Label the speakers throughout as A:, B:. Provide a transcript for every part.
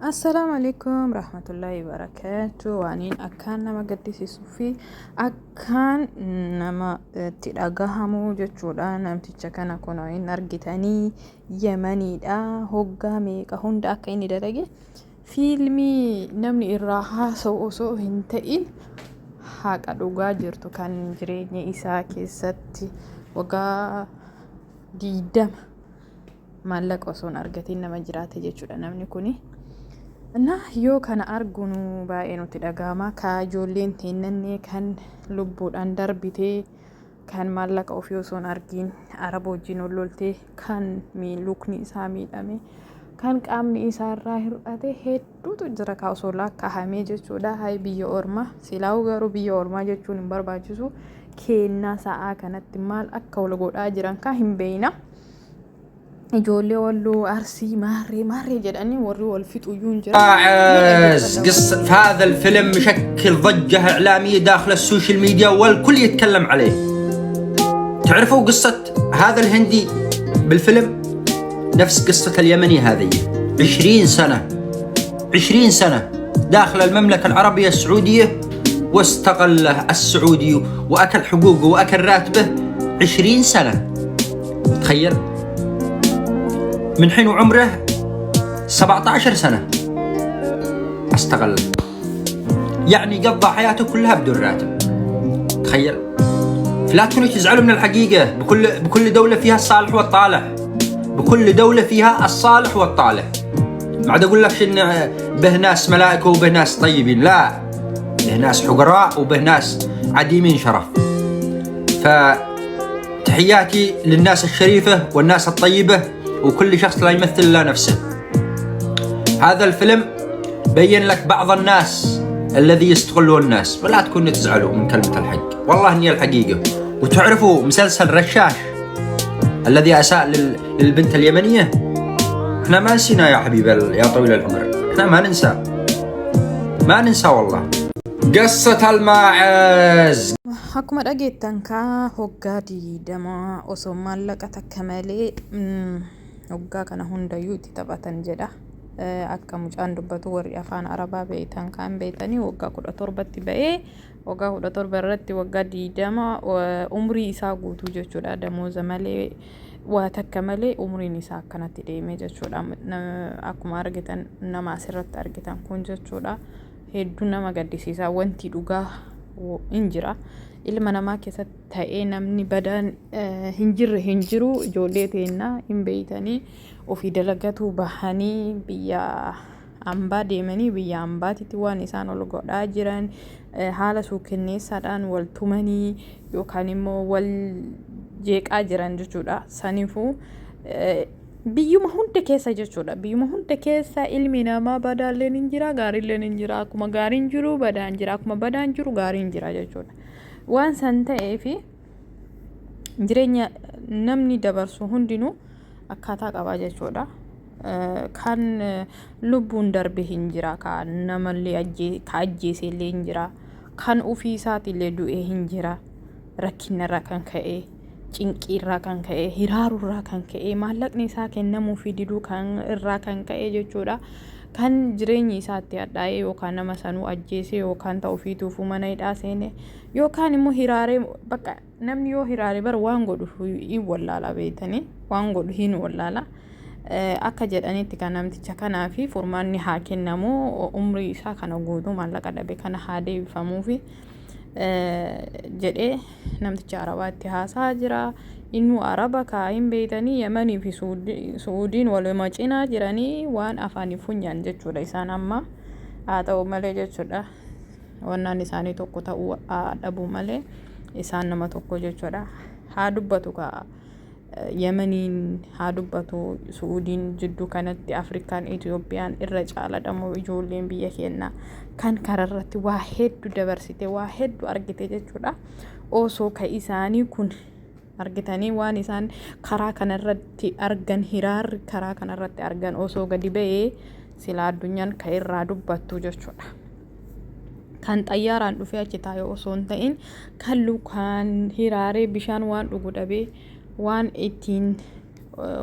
A: السلام عليكم ورحمة الله وبركاته. وانين أكان نما قدسي صوفي أكان نما تلقاهمو جتشودا نمتيجا كان كونوين أرجتاني يمني دا هوغا ميكا هوندا أكايني درجة فيلمي نمني الراحة سو هنتئين حق أدوغا جرتو كان جريني إسا كيستي وغا ديدم مالك وصون أرجتين نما جراتي جتشودا نمني كوني እና yoo kana argunu baay'ee nutti dhagahama ka ijoolleen teennanne kan lubbuudhaan darbitee kan maallaqa ofii osoo hin argiin araba wajjin olloltee kan lukni isaa miidhame kan qaamni isaa irraa hir'ate hedduutu jira ka osoo lakkaa'amee jechuudha. Hay biyya ormaa silaa'u garuu biyya ormaa jechuun hin barbaachisu kennaa sa'aa kanatti maal akka wal godhaa jiran ka hin beeyna. جولي ولو أرسي ماري جداني وري والفيت ويون
B: قصة في هذا الفيلم مشكل ضجة إعلامية داخل السوشيال ميديا والكل يتكلم عليه. تعرفوا قصة هذا الهندي بالفيلم نفس قصة اليمني هذه 20 سنة داخل المملكة العربية السعودية واستقله السعودي وأكل حقوقه وأكل راتبه 20 سنة. تخيل من حين عمره 17 سنة استغل، يعني قضى حياته كلها بدون راتب. تخيل. لا تكونوا تزعلوا من الحقيقة. بكل دولة فيها الصالح والطالح، بكل دولة فيها الصالح والطالح. ما عاد أقول لك إن به ناس ملائكة وبه ناس طيبين، لا، به ناس حقراء وبه ناس عديمين شرف. فتحياتي للناس الشريفة والناس الطيبة وكل شخص لا يمثل إلا نفسه. هذا الفيلم بين لك بعض الناس الذي يستغلون الناس، ولا تكونوا تزعلوا من كلمة الحق، والله هي الحقيقة. وتعرفوا مسلسل رشاش الذي أساء للبنت اليمنية؟ احنا ما نسينا يا حبيبي يا طويل العمر، احنا ما ننسى والله. قصة الماعز
A: حكم رأيت تنكا هوغا دي دما أصومال لك تكملي هوغا كان هوندا يوتي تباتن جدا akka mucaan dubbatu warri afaan arabaa beeytan kan beeytanii waggaa 17 ba'ee waggaa 17 irratti waggaa 20 umrii isaa guutuu jechuudha. Damooza malee waa takka malee umriin isaa akkanatti deemee jechuudha. Akkuma argitan nama asirratti argitan kun jechuudha hedduu nama gaddisiisa. Wanti dhugaa hin jira ilma namaa keessatti ta'ee namni badaan hin jiru ijoollee teennaa hin beeytanii ofii dalagatu bahanii biyya ambaa deemanii biyya ambaatitti waan isaan ol godhaa jiran haala suukenneessaadhaan wal tumanii yookaan immoo wal jeeqaa jiran jechuudha. Saniifuu biyyuma hunda keessa jechuudha. Biyyuma hunda keessa ilmi namaa badaalleen hin jira, gaariilleen hin jira. Akkuma gaariin jiru badaan jira, akkuma badaan jiru gaariin jira jechuudha. Waan san ta'eefi jireenya namni dabarsu hundinuu akkaataa qabaa jechuudha. Kan lubbuun darbe hin jira, kan namallee ajjeese illee hin jira, kan ofii isaatiillee du'e hin jira. Rakkinarraa kan ka'e, cinqiirraa kan ka'e, hiraarurraa kan ka'e, maallaqni isaa kennamuu fi diduu kan irraa kan ka'e jechuudha. Kan jireenyi isaatti hadhaa'ee yookaan nama sanuu ajjeese yookaan ta'u ofiituufuu mana hidhaa seene yookaan immoo hiraaree bakka namni yoo hiraaree bara waan godhu hin wallaala beeytanii waan godhu hin wallaala. Akka jedhanitti kan namticha kanaa fi furmaanni haa kennamu umrii isaa kana guutuu maallaqa dhabe kana haa deebifamuufi jedhee namticha arabaatti haasaa jira. Innu araba kaayin beeytanii Yemanii fi Suudiin waluma cinaa jiranii waan afaanii funyaan jechuudha. Isaan amma haa ta'u malee jechuudha wannaan isaanii tokko ta'uu dhabu malee isaan nama tokko jechuudha. Haa dubbatu ka Yemaniin haa dubbatu Suudiin jidduu kanatti Afrikaan Itoophiyaan irra caaladhamu ijoolleen biyya keenyaa kan kararratti waa hedduu dabarsite waa hedduu argite jechuudha. Osoo ka isaanii kun argitanii waan isaan karaa kanarratti argan hiraarri karaa kanarratti argan osoo gadi ba'ee sila addunyaan ka irraa dubbattu jechuudha. Kan xayyaaraan dhufee achi taa'ee osoo hin ta'in kan lukaan hiraaree bishaan waan dhugu dhabee waan ittiin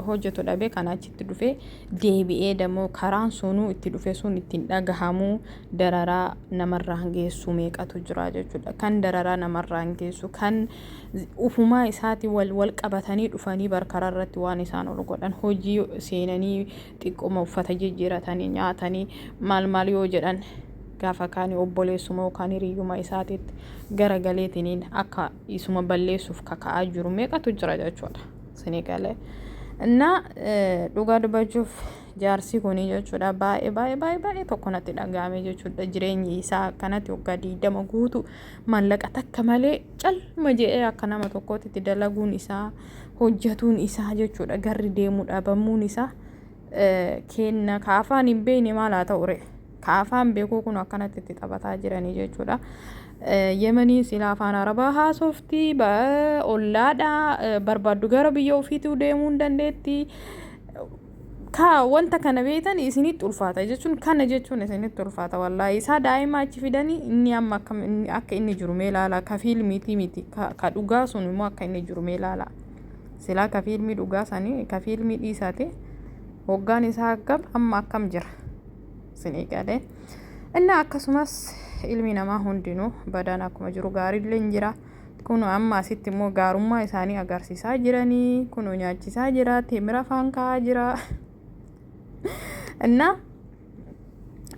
A: hojjetu dhabee kana achitti dhufee deebi'ee dammoo karaan sunuu itti dhufe sun ittiin dhagahamuu dararaa namarraan geessu meeqatu jira jechuudha. Kan dararaa namarraan geessu kan ufumaa isaati wal qabatanii dhufanii barkaraa irratti waan isaan ol godhan hojii seenanii xiqqoma uffata jijjiiratanii nyaatanii maal yoo jedhan gaafa kaanii obboleessuma yookaan hiriyyuma isaatiitti garagaleetiniin akka isuma balleessuuf kaka'aa jiru meeqatu jira jechuudha. Senegalee እና dhugaa dubbachuuf jaarsi kunii jechuudha baay'ee tokko natti dhaga'ame jechuudha. Jireenyi isaa akkanatti waggaa 20 guutu maallaqa takka malee calma jedhee akka nama tokkootti itti dalaguun isaa hojjetuun isaa jechuudha. Garri deemuu dhabamuun isaa kenna kaafaan hin beekne maal haa ta'u ree kaafaan beekuu kun akkanatti itti taphataa jiranii jechuudha. Yemanii sila afaan arabaa haasofti ollaadha barbaaddu gara biyya ofiitu deemuu dandeetti. Ka wanta kana beektan isinitti ulfaata jechuun kana jechuun isinitti ulfaata wallaahi. Isaa daa'ima achi fidanii inni amma akka inni jiru mee ilaala. Ka fiilmiiti miti ka dhugaa sun immoo akka inni jiru mee ilaala. Silaa ka fiilmii dhugaa sanii ka fiilmii dhiisaati hoggaan isaa amma akkam jira Senegalee. Inni akkasumas ilmi namaa hundinuu badaan akkuma jiru gaariillee jira. Kun amma asitti immoo gaarummaa isaanii agarsiisaa jiranii. Kun nyaachisaa jira, teemira afaan kaa'aa jira. Inna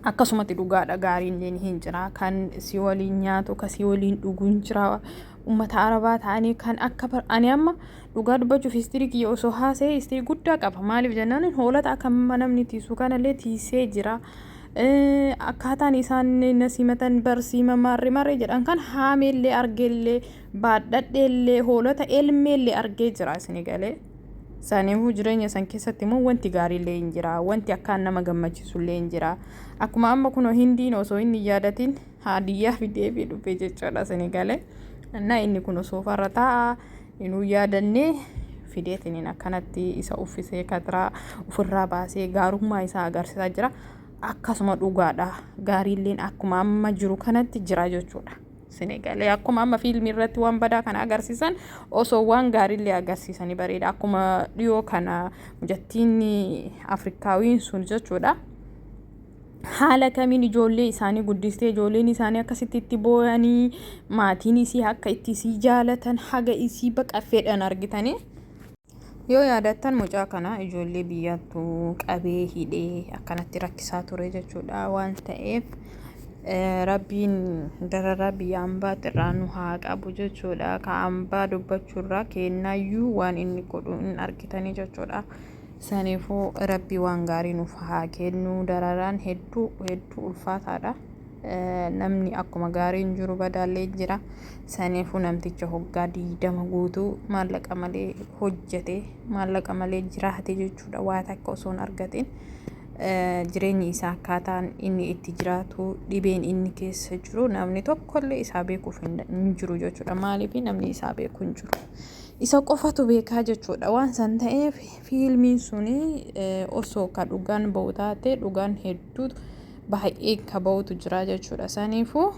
A: akkasumatti dhugaadha gaariilleen hin jira. Kan si waliin nyaatu, kan si waliin dhuguun jira. Uummata arabaa ta'anii kan akka ani amma dhugaa dubbachuuf istirii kiyya osoo haasa'e istirii guddaa qaba. Maaliif jennaan hoolata akka namni tiisu kanallee tiisee jira. Akkaataan isaan nasimatan barsiima marri jedhan kan haameellee argeellee baadhadheellee hoolota elmeellee argee jira Senegalee. Saniifuu jireenya san keessatti immoo wanti gaariillee hin jira. Wanti akkaan nama gammachiisullee hin jira. Akkuma amma kun hindiin osoo inni yaadatiin haadiyyaa fidee fi dhufee jechuudha Senegalee. Innaa inni kun osoo farra taa'a inuu yaadannee fideetiniin akkanatti isa uffisee katiraa ofirraa baasee gaarummaa isaa agarsiisaa jira. Akkasuma dhugaadha gaariilleen akkuma amma jiru kanatti jira jechuudha. Senegalee akkuma amma fiilmii irratti waan badaa kana agarsiisan osoo waan gaariillee agarsiisanii bareeda. Akkuma dhiyoo kana mucattiin Afrikaawiin sun jechuudha. Haala kamiin ijoollee isaanii guddistee ijoolleen isaanii akkasitti itti boo'anii maatiin isii akka itti isii jaalatan haga isii baqaffeedhaan argitanii. Yoo yaadattan mucaa kana ijoollee biyyattuu qabee hidhee akkanatti rakkisaa ture jechuudha. Waan ta'eef rabbiin dararaa biyya ambaatti irraa nu haa qabu jechuudha. Ka ambaa dubbachuurraa kennaayyuu waan inni godhu hin argitanii jechuudha. Saniifuu rabbii waan gaarii nuuf haa kennu. Dararaan hedduu ulfaataadha. Namni akkuma gaariin jiru badaallee jira. Saniifuu namticha hoggaa 20 guutuu maallaqa malee hojjete maallaqa malee jiraate jechuudha. Waa takka osoo hin argatin jireenyi isaa akkaataan inni itti jiraatu dhibeen inni keessa jiru namni tokkollee isaa beekuuf hin jiru jechuudha. Maaliif namni isaa beeku hin jiru. Isa qofatu beekaa jechuudha. Waan san ta'eef fiilmiin suni osoo ka dhugaan ba'u taate dhugaan hedduu baay'ee ka ba'utu jira jechuudha. Saniifuu